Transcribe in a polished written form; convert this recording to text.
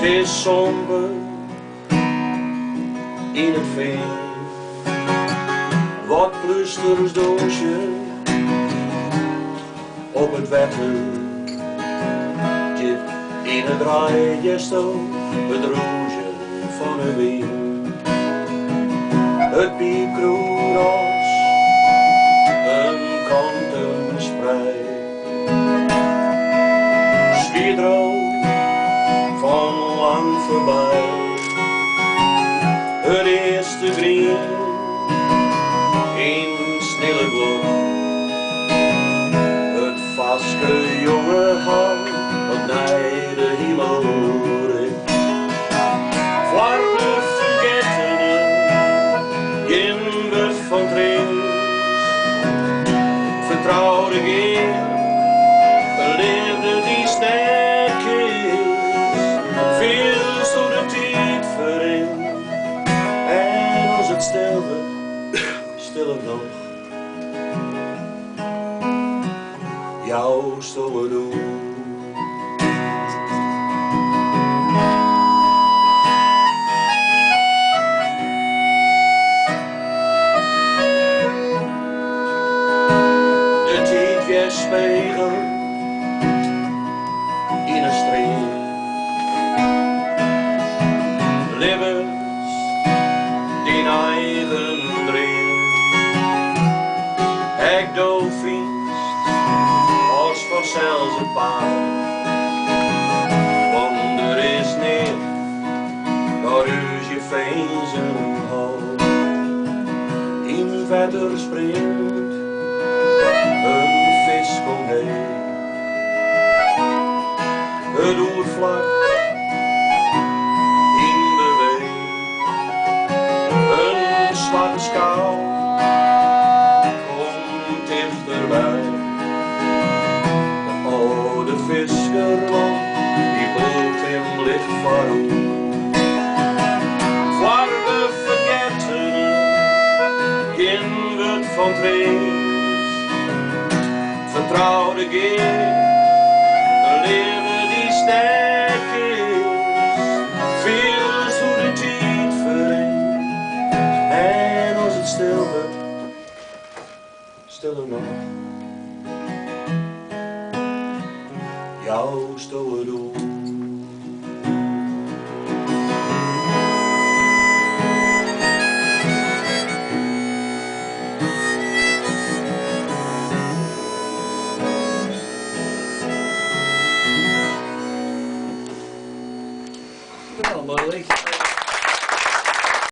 is somber in het veen. Wat plustersdoosje op het wetten. Jip in het draaigestel, het roosje van een wind. Het piepkroeras, een kantensprei. Zwiedrood van lang voorbij. Het eerste grien in stille gloed. Het vaske jonge hand dat naar de hemel richt. Voor de vergettene in het van trins. Vertrouwde geen liefde die sterk is. Veel zo de tijd verin. En als het stil wordt, stiller nog. Jouw stomme doel. De tijd weerspiegelt in een streep. Levens die eigen dream. Ik dolfiens als vanzelfs een paal. Want er is niet daar is je feesten hal. In verder springt een vis komt heen. Het oervlak in beweging. Een zwarte schaal komt dichterbij. De oude visserman die boelt hem licht voorop. Voor de vergeten in het van trins. Vertrouwde geen een leven die sterk is. Veel is hoe de tijd vereent. En als het stil wordt, stiller nog. Jouw stomme doel.